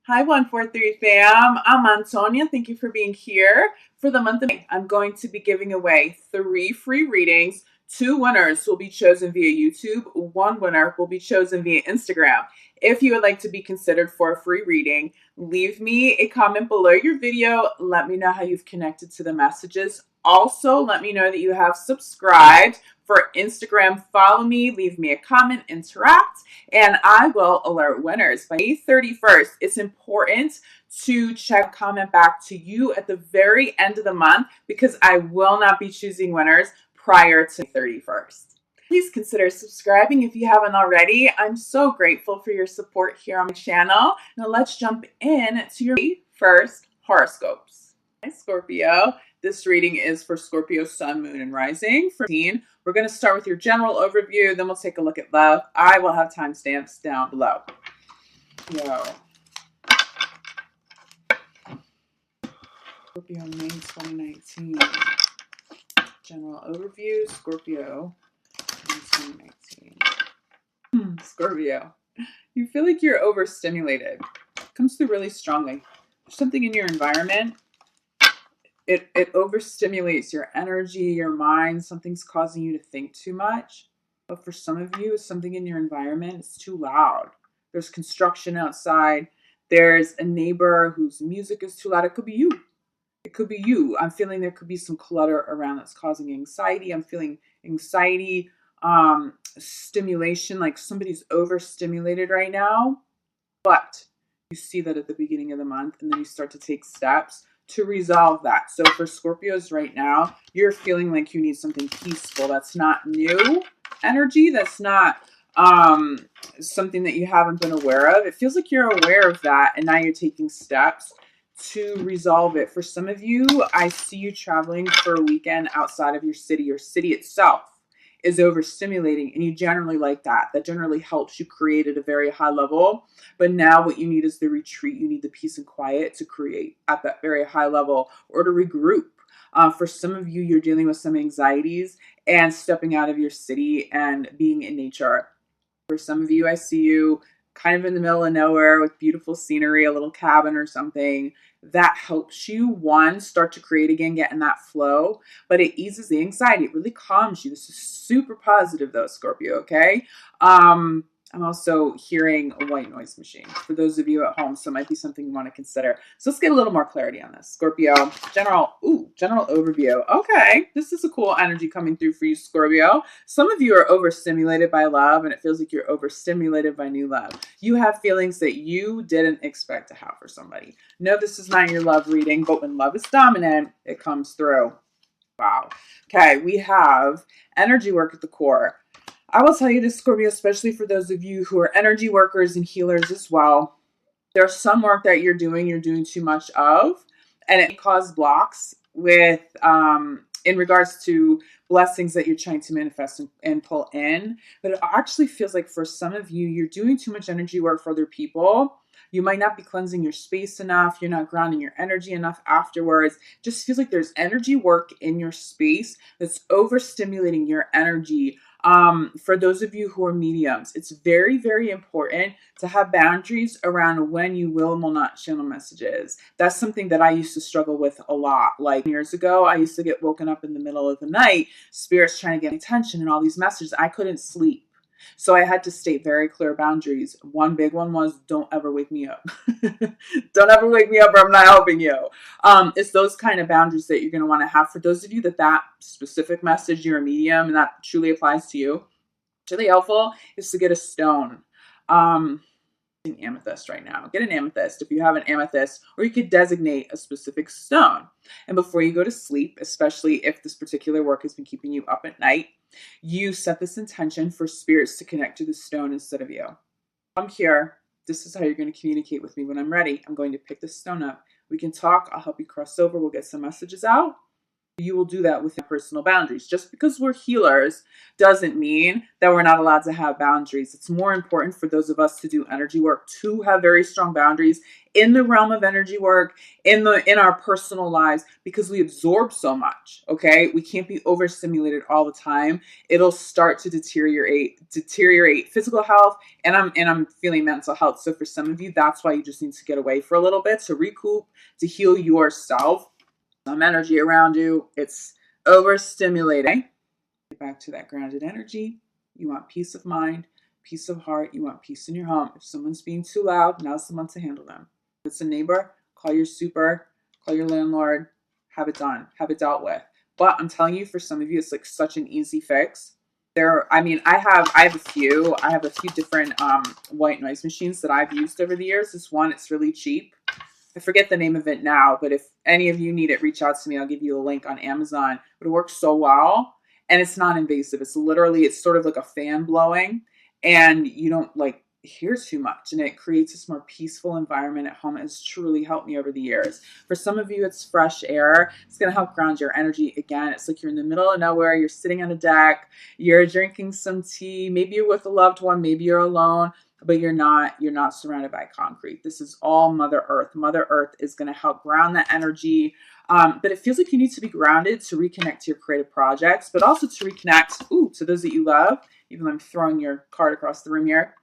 Hi, 143 fam. I'm Antonia. Thank you for being here. For the month of May, I'm going to be giving away 3 free readings. 2 winners will be chosen via YouTube. 1 winner will be chosen via Instagram. If you would like to be considered for a free reading, leave me a comment below your video. Let me know how you've connected to the messages. Also, let me know that you have subscribed. For Instagram, follow me, leave me a comment, interact, and I will alert winners. By May 31st, it's important to check comment back to you at the very end of the month because I will not be choosing winners prior to May 31st. Please consider subscribing if you haven't already. I'm so grateful for your support here on my channel. Now let's jump in to your first horoscopes. Hi, Scorpio. This reading is for Scorpio, Sun, Moon, and Rising. We're going to start with your general overview, then we'll take a look at love. I will have timestamps down below. Scorpio, May 2019. General overview, Scorpio, May 2019. Scorpio, you feel like you're overstimulated. It comes through really strongly. There's something in your environment. It overstimulates your energy, your mind. Something's causing you to think too much. But for some of you, something in your environment is too loud. There's construction outside. There's a neighbor whose music is too loud. It could be you. It could be you. I'm feeling there could be some clutter around that's causing anxiety. I'm feeling anxiety, stimulation, like somebody's overstimulated right now. But you see that at the beginning of the month, and then you start to take steps to resolve that. So for Scorpios right now, you're feeling like you need something peaceful. That's not new energy. That's not something that you haven't been aware of. It feels like you're aware of that, and now you're taking steps to resolve it. For some of you, I see you traveling for a weekend outside of your city. Your city itself is overstimulating, and you generally like that. That generally helps you create at a very high level. But now what you need is the retreat. You need the peace and quiet to create at that very high level or to regroup. For some of you, you're dealing with some anxieties and stepping out of your city and being in nature. For some of you, I see you kind of in the middle of nowhere with beautiful scenery, a little cabin or something. That helps you, one, start to create again, get in that flow, but it eases the anxiety. It really calms you. This is super positive though, Scorpio, okay? I'm also hearing a white noise machine. For those of you at home, so it might be something you want to consider. So let's get a little more clarity on this. Scorpio, general overview. Okay, this is a cool energy coming through for you, Scorpio. Some of you are overstimulated by love, and it feels like you're overstimulated by new love. You have feelings that you didn't expect to have for somebody. No, this is not your love reading, but when love is dominant, it comes through. Wow. Okay, we have energy work at the core. I will tell you this, Scorpio, especially for those of you who are energy workers and healers as well. There's some work that you're doing too much of, and it causes blocks with in regards to blessings that you're trying to manifest and pull in. But it actually feels like for some of you, you're doing too much energy work for other people. You might not be cleansing your space enough. You're not grounding your energy enough afterwards. Just feels like there's energy work in your space that's overstimulating your energy. For those of you who are mediums, it's very, very important to have boundaries around when you will and will not channel messages. That's something that I used to struggle with a lot. Like years ago, I used to get woken up in the middle of the night, spirits trying to get my attention and all these messages. I couldn't sleep. So I had to state very clear boundaries. One big one was don't ever wake me up. Don't ever wake me up or I'm not helping you. It's those kind of boundaries that you're going to want to have. For those of you that specific message, you're a medium and that truly applies to you, really helpful is to get a stone. Amethyst right now. Get an amethyst if you have an amethyst, or you could designate a specific stone. And before you go to sleep, especially if this particular work has been keeping you up at night, you set this intention for spirits to connect to the stone instead of you. I'm here. This is how you're going to communicate with me when I'm ready. I'm going to pick this stone up. We can talk. I'll help you cross over. We'll get some messages out. You will do that with your personal boundaries. Just because we're healers doesn't mean that we're not allowed to have boundaries. It's more important for those of us to do energy work to have very strong boundaries in the realm of energy work, in our personal lives, because we absorb so much. Okay, we can't be overstimulated all the time. It'll start to deteriorate physical health, and I'm feeling mental health. So for some of you, that's why you just need to get away for a little bit to recoup, to heal yourself. Some energy around you, it's overstimulating. Get back to that grounded energy. You want peace of mind, peace of heart. You want peace in your home. If someone's being too loud, now's the month to handle them. If it's a neighbor, call your super, call your landlord, have it done, have it dealt with. But I'm telling you, for some of you, it's like such an easy fix. I have a few different white noise machines that I've used over the years. This one, it's really cheap. I forget the name of it now, but if any of you need it, reach out to me. I'll give you a link on Amazon. But it works so well, and it's not invasive. It's sort of like a fan blowing, and you don't like hear too much, and it creates this more peaceful environment at home. It's truly helped me over the years. For some of you, it's fresh air. It's going to help ground your energy. Again, it's like you're in the middle of nowhere. You're sitting on a deck. You're drinking some tea. Maybe you're with a loved one. Maybe you're alone. But you're not surrounded by concrete. This is all Mother Earth. Mother Earth is going to help ground that energy. But it feels like you need to be grounded to reconnect to your creative projects, but also to reconnect to those that you love. Even though I'm throwing your card across the room here.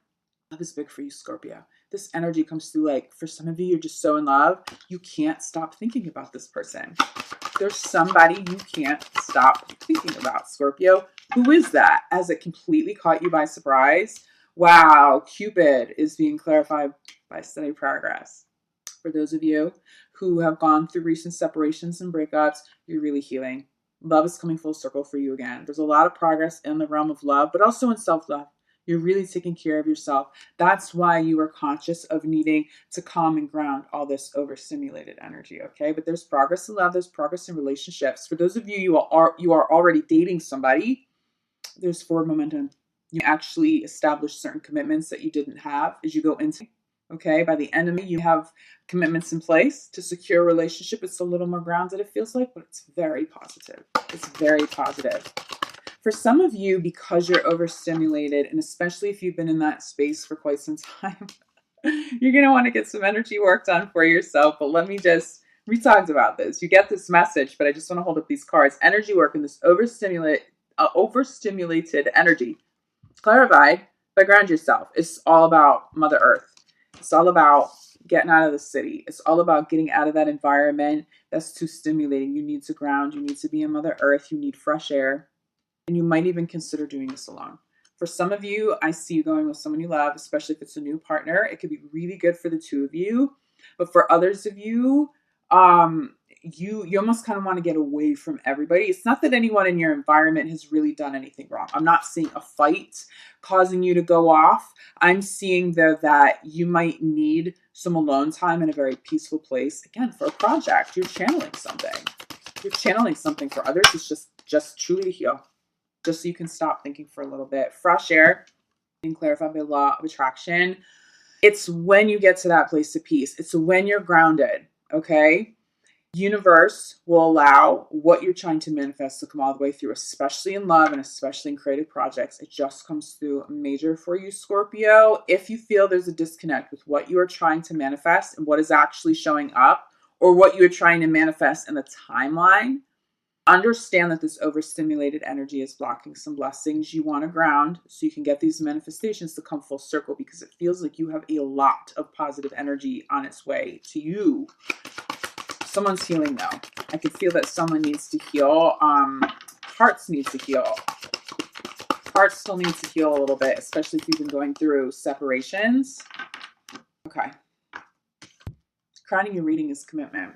Love is big for you, Scorpio. This energy comes through like, for some of you, you're just so in love, you can't stop thinking about this person. There's somebody you can't stop thinking about, Scorpio. Who is that? Has it completely caught you by surprise? Wow, Cupid is being clarified by steady progress. For those of you who have gone through recent separations and breakups, you're really healing. Love is coming full circle for you again. There's a lot of progress in the realm of love, but also in self-love. You're really taking care of yourself. That's why you are conscious of needing to calm and ground all this overstimulated energy, okay? But there's progress in love. There's progress in relationships. For those of you, you are already dating somebody, there's forward momentum. You actually establish certain commitments that you didn't have as you go into. Okay, by the end of it, you have commitments in place to secure a relationship. It's a little more grounded, it feels like, but it's very positive. It's very positive. For some of you, because you're overstimulated, and especially if you've been in that space for quite some time, you're going to want to get some energy work done for yourself. But we talked about this. You get this message, but I just want to hold up these cards. Energy work in this overstimulated energy. Clarified, but ground yourself. It's all about Mother Earth. It's all about getting out of the city. It's all about getting out of that environment that's too stimulating. You need to ground. You need to be in Mother Earth. You need fresh air. And you might even consider doing this alone. For some of you, I see you going with someone you love, especially if it's a new partner. It could be really good for the two of you. But for others of you, you almost kind of want to get away from everybody. It's not that anyone in your environment has really done anything wrong. I'm not seeing a fight causing you to go off. I'm seeing though that you might need some alone time in a very peaceful place. Again, for a project, you're channeling something. You're channeling something. For others, it's just truly to heal. Just so you can stop thinking for a little bit. Fresh air, and clarified by law of attraction. It's when you get to that place of peace. It's when you're grounded, okay? Universe will allow what you're trying to manifest to come all the way through, especially in love and especially in creative projects. It just comes through major for you, Scorpio. If you feel there's a disconnect with what you are trying to manifest and what is actually showing up, or what you are trying to manifest in the timeline, understand that this overstimulated energy is blocking some blessings you want to ground so you can get these manifestations to come full circle, because it feels like you have a lot of positive energy on its way to you. Someone's healing though. I can feel that someone needs to heal. Hearts need to heal. Hearts still need to heal a little bit, especially if you've been going through separations. Okay. Crowning your reading is commitment.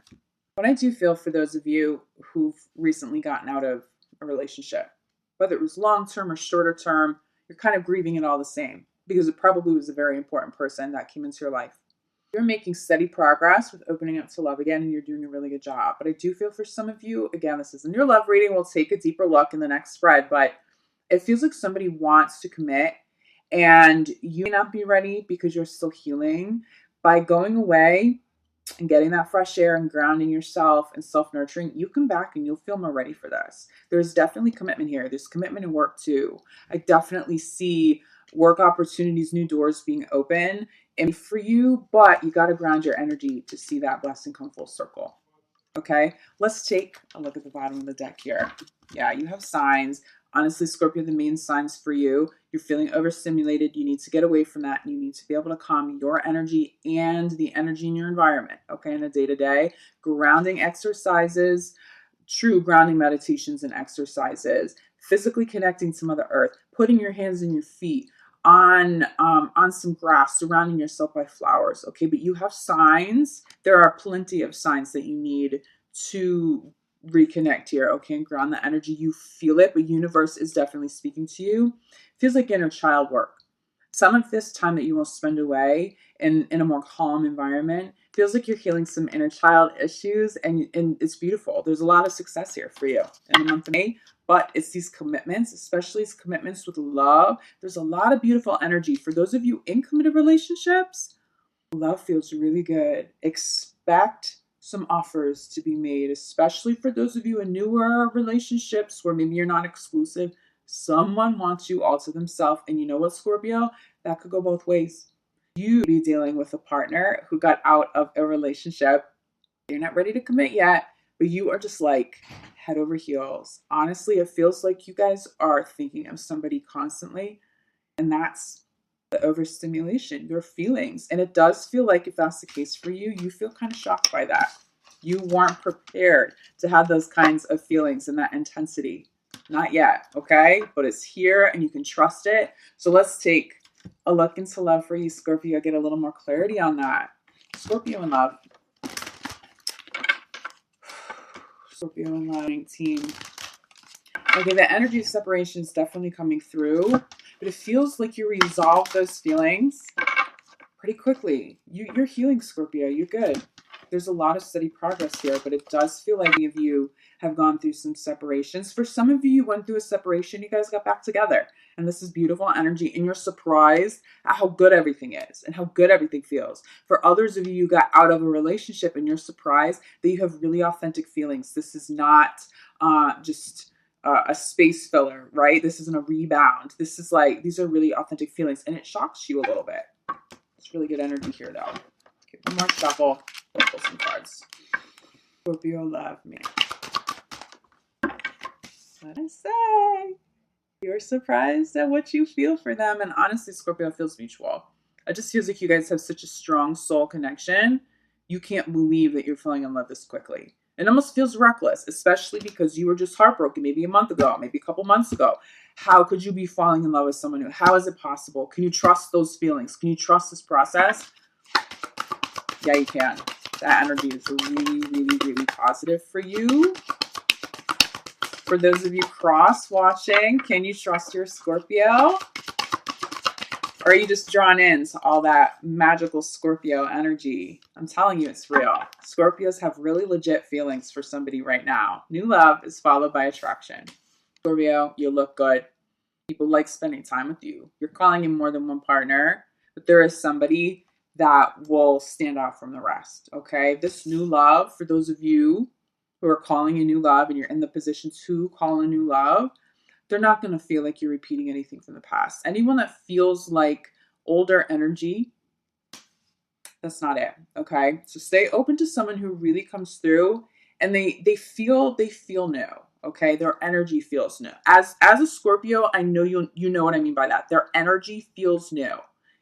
What I do feel for those of you who've recently gotten out of a relationship, whether it was long-term or shorter term, you're kind of grieving it all the same, because it probably was a very important person that came into your life. You're making steady progress with opening up to love again, and you're doing a really good job. But I do feel for some of you, again, this isn't your love reading. We'll take a deeper look in the next spread, but it feels like somebody wants to commit, and you may not be ready because you're still healing. By going away, and getting that fresh air and grounding yourself and self-nurturing, you come back and you'll feel more ready for this. There's definitely commitment here. There's commitment in work too. I definitely see work opportunities, new doors being open and for you, but you got to ground your energy to see that blessing come full circle. Okay, let's take a look at the bottom of the deck here. Yeah, you have signs. Honestly, Scorpio, the main signs for you, you're feeling overstimulated. You need to get away from that. You need to be able to calm your energy and the energy in your environment, okay, in a day-to-day. Grounding exercises, true grounding meditations and exercises, physically connecting to Mother Earth, putting your hands and your feet on some grass, surrounding yourself by flowers. Okay, but you have signs. There are plenty of signs that you need to reconnect here. Okay, and ground the energy. You feel it, but universe is definitely speaking to you. Feels like inner child work. Some of this time that you will spend away in a more calm environment feels like you're healing some inner child issues, and it's beautiful. There's a lot of success here for you in the month of May, but it's these commitments, especially these commitments with love. There's a lot of beautiful energy. For those of you in committed relationships, love feels really good. Expect some offers to be made, especially for those of you in newer relationships where maybe you're not exclusive. Someone wants you all to themselves. And you know what, Scorpio? That could go both ways. You be dealing with a partner who got out of a relationship. You're not ready to commit yet, but you are just like head over heels. Honestly, it feels like you guys are thinking of somebody constantly. And that's the overstimulation, your feelings. And it does feel like if that's the case for you, you feel kind of shocked by that. You weren't prepared to have those kinds of feelings and that intensity. Not yet, okay? But it's here and you can trust it. So let's take a look into love for you, Scorpio. Get a little more clarity on that. Scorpio in love. Scorpio in love, 19. Okay, the energy of separation is definitely coming through, but it feels like you resolve those feelings pretty quickly. You're healing, Scorpio. You're good. There's a lot of steady progress here, but it does feel like many of you have gone through some separations. For some of you, you went through a separation. You guys got back together, and this is beautiful energy, and you're surprised at how good everything is and how good everything feels. For others of you, you got out of a relationship, and you're surprised that you have really authentic feelings. This is not just a space filler, right? This isn't a rebound. This is like, these are really authentic feelings, and it shocks you a little bit. It's really good energy here, though. Okay, one more shuffle. Pull some cards. Scorpio, love me. What I say? You're surprised at what you feel for them, and honestly, Scorpio, feels mutual. It just feels like you guys have such a strong soul connection. You can't believe that you're falling in love this quickly. It almost feels reckless, especially because you were just heartbroken maybe a month ago, maybe a couple months ago. How could you be falling in love with someone new? How is it possible? Can you trust those feelings? Can you trust this process? Yeah, you can. That energy is really, really, really positive for you. For those of you cross watching, can you trust your Scorpio? Or are you just drawn into all that magical Scorpio energy? I'm telling you, it's real. Scorpios have really legit feelings for somebody right now. New love is followed by attraction. Scorpio, you look good. People like spending time with you. You're calling in more than one partner, but there is somebody that will stand out from the rest, okay? This new love, for those of you who are calling in new love and you're in the position to call in new love, they're not going to feel like you're repeating anything from the past. Anyone that feels like older energy, that's not it, okay? So stay open to someone who really comes through and they feel new, okay? Their energy feels new. As a Scorpio, I know you know what I mean by that. Their energy feels new.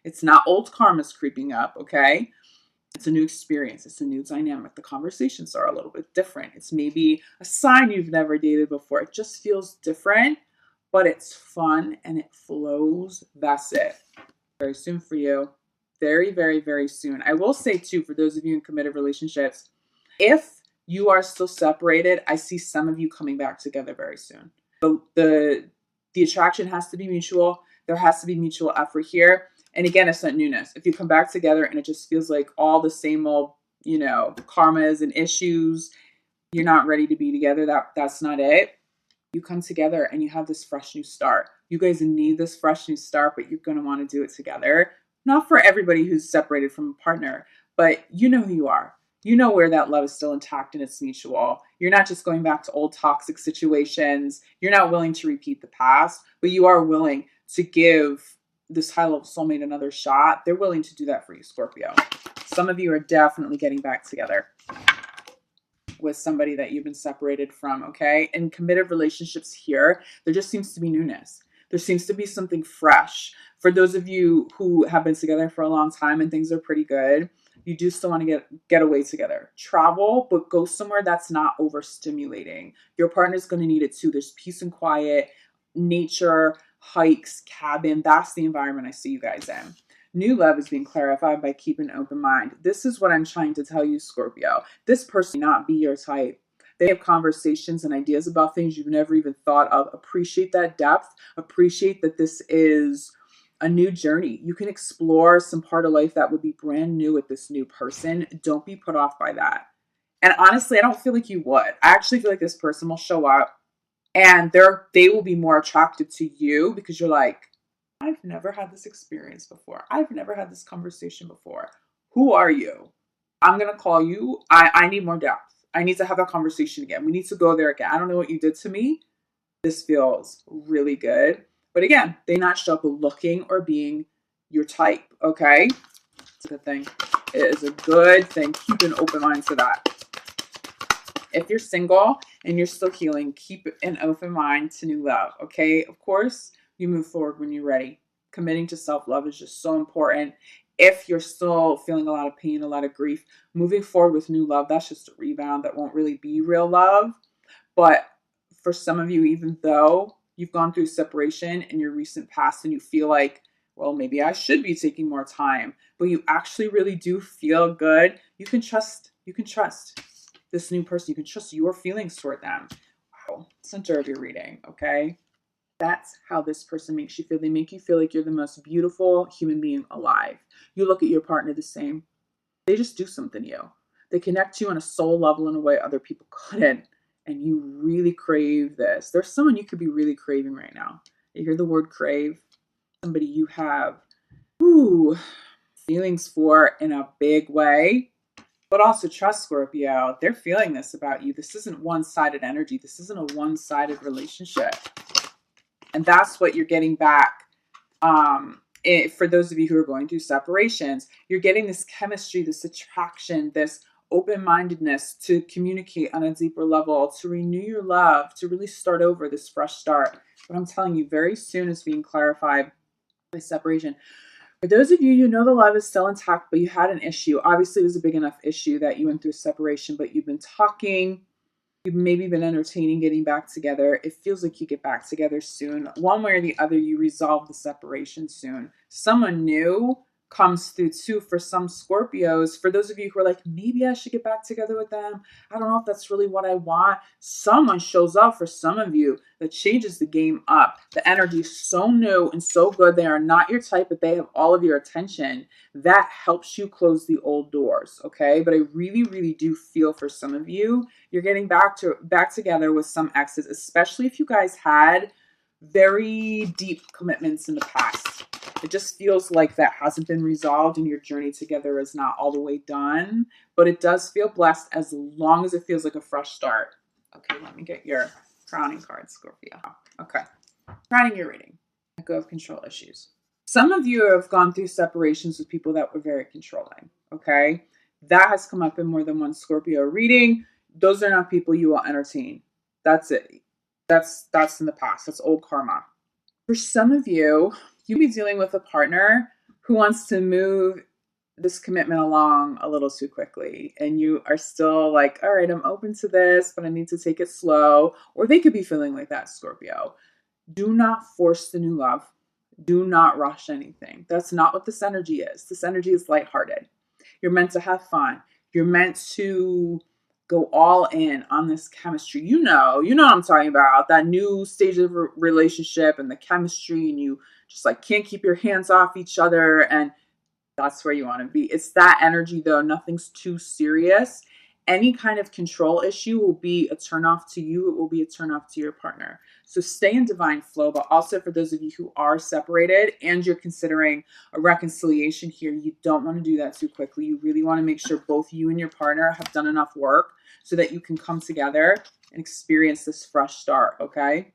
It's not old karma's creeping up, okay? It's a new experience. It's a new dynamic. The conversations are a little bit different. It's maybe a sign you've never dated before. It just feels different, but it's fun and it flows. That's it. Very soon for you. Very, very, very soon. I will say too, for those of you in committed relationships, if you are still separated, I see some of you coming back together very soon. The attraction has to be mutual. There has to be mutual effort here. And again, it's not newness. If you come back together and it just feels like all the same old, karmas and issues, you're not ready to be together. That's not it. You come together and you have this fresh new start. You guys need this fresh new start, but you're going to want to do it together. Not for everybody who's separated from a partner, but you know who you are. You know where that love is still intact and it's mutual. You're not just going back to old toxic situations. You're not willing to repeat the past, but you are willing to give this high level soulmate another shot. They're willing to do that for you, Scorpio. Some of you are definitely getting back together with somebody that you've been separated from, okay? In committed relationships here, there just seems to be newness. There seems to be something fresh. For those of you who have been together for a long time and things are pretty good, you do still want to get away together. Travel, but go somewhere that's not overstimulating. Your partner's going to need it too. There's peace and quiet, nature, hikes, cabin. That's the environment I see you guys in. New love is being clarified by keeping an open mind. This is what I'm trying to tell you, Scorpio. This person may not be your type. They have conversations and ideas about things you've never even thought of. Appreciate that depth. Appreciate that this is a new journey. You can explore some part of life that would be brand new with this new person. Don't be put off by that. And honestly, I don't feel like you would. I actually feel like this person will show up and they will be more attracted to you because you're like, I've never had this experience before. I've never had this conversation before. Who are you? I'm going to call you. I need more depth. I need to have that conversation again. We need to go there again. I don't know what you did to me. This feels really good. But again, they not show up looking or being your type, okay? It's a good thing. It is a good thing. Keep an open mind to that. If you're single and you're still healing, keep an open mind to new love, okay? Of course, you move forward when you're ready. Committing to self-love is just so important. If you're still feeling a lot of pain, a lot of grief, moving forward with new love, that's just a rebound. That won't really be real love. But for some of you, even though you've gone through separation in your recent past and you feel like, well, maybe I should be taking more time, but you actually really do feel good, you can trust this new person. You can trust your feelings toward them. Wow. Center of your reading, okay? That's how this person makes you feel. They make you feel like you're the most beautiful human being alive. You look at your partner the same. They just do something to you. They connect you on a soul level in a way other people couldn't. And you really crave this. There's someone you could be really craving right now. You hear the word crave? Somebody you have feelings for in a big way. But also trust, Scorpio. They're feeling this about you. This isn't one-sided energy. This isn't a one-sided relationship. And that's what you're getting back. For those of you who are going through separations, you're getting this chemistry, this attraction, this open-mindedness to communicate on a deeper level, to renew your love, to really start over, this fresh start. But I'm telling you, very soon is being clarified by separation. For those of you, you know the love is still intact, but you had an issue. Obviously, it was a big enough issue that you went through separation, but you've been talking. You've maybe been entertaining getting back together. It feels like you get back together soon. One way or the other, you resolve the separation soon. Someone new comes through too for some Scorpios. For those of you who are like, maybe I should get back together with them. I don't know if that's really what I want. Someone shows up for some of you that changes the game up. The energy is so new and so good. They are not your type, but they have all of your attention. That helps you close the old doors, okay? But I really, really do feel for some of you, you're getting back together with some exes, especially if you guys had very deep commitments in the past. It just feels like that hasn't been resolved and your journey together is not all the way done, but it does feel blessed as long as it feels like a fresh start. Okay, let me get your crowning card, Scorpio. Okay, crowning your reading. Let go of control issues. Some of you have gone through separations with people that were very controlling, okay? That has come up in more than one Scorpio reading. Those are not people you will entertain. That's it. That's in the past. That's old karma. For some of you, you'll be dealing with a partner who wants to move this commitment along a little too quickly. And you are still like, all right, I'm open to this, but I need to take it slow. Or they could be feeling like that, Scorpio. Do not force the new love. Do not rush anything. That's not what this energy is. This energy is lighthearted. You're meant to have fun. You're meant to go all in on this chemistry. You know what I'm talking about. That new stage of relationship and the chemistry, and you just like can't keep your hands off each other. And that's where you want to be. It's that energy though. Nothing's too serious. Any kind of control issue will be a turnoff to you. It will be a turnoff to your partner. So stay in divine flow. But also for those of you who are separated and you're considering a reconciliation here, you don't want to do that too quickly. You really want to make sure both you and your partner have done enough work so that you can come together and experience this fresh start, okay?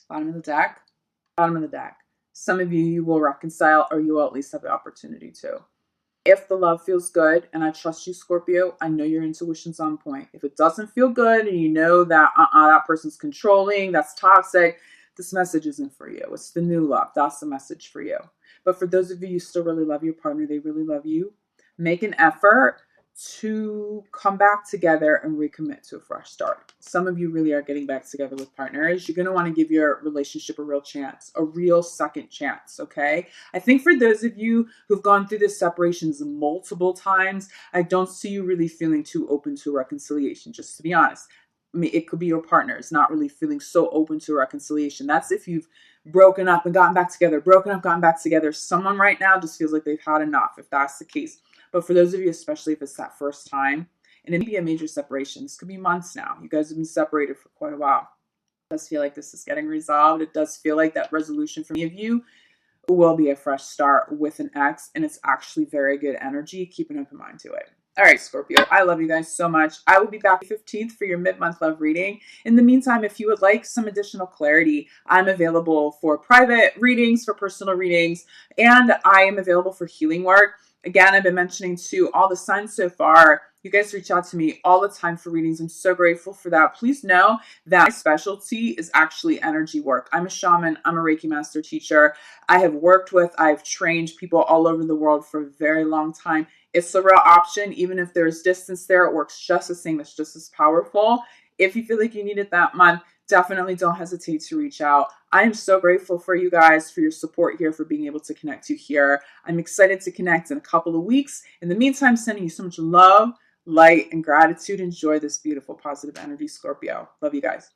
Bottom of the deck. Bottom of the deck. Some of you will reconcile, or you will at least have the opportunity to. If the love feels good, and I trust you, Scorpio, I know your intuition's on point. If it doesn't feel good and you know that that person's controlling, that's toxic, this message isn't for you. It's the new love. That's the message for you. But for those of you who still really love your partner, they really love you, make an effort to come back together and recommit to a fresh start. Some of you really are getting back together with partners. You're going to want to give your relationship a real chance, a real second chance, okay? I think for those of you who've gone through this separations multiple times, I don't see you really feeling too open to reconciliation, just to be honest. I mean, it could be your partner's not really feeling so open to reconciliation. That's if you've broken up and gotten back together, broken up, gotten back together. Someone right now just feels like they've had enough, if that's the case. But for those of you, especially if it's that first time, and it may be a major separation, this could be months now. You guys have been separated for quite a while. It does feel like this is getting resolved. It does feel like that resolution for many of you will be a fresh start with an ex, and it's actually very good energy. Keep an open mind to it. All right, Scorpio, I love you guys so much. I will be back 15th for your mid-month love reading. In the meantime, if you would like some additional clarity, I'm available for private readings, for personal readings, and I am available for healing work. Again, I've been mentioning to all the signs so far, you guys reach out to me all the time for readings. I'm so grateful for that. Please know that my specialty is actually energy work. I'm a shaman. I'm a Reiki master teacher. I've trained people all over the world for a very long time. It's a real option. Even if there's distance there, it works just the same. It's just as powerful. If you feel like you need it that month, definitely don't hesitate to reach out. I am so grateful for you guys, for your support here, for being able to connect you here. I'm excited to connect in a couple of weeks. In the meantime, sending you so much love, light, and gratitude. Enjoy this beautiful, positive energy, Scorpio. Love you guys.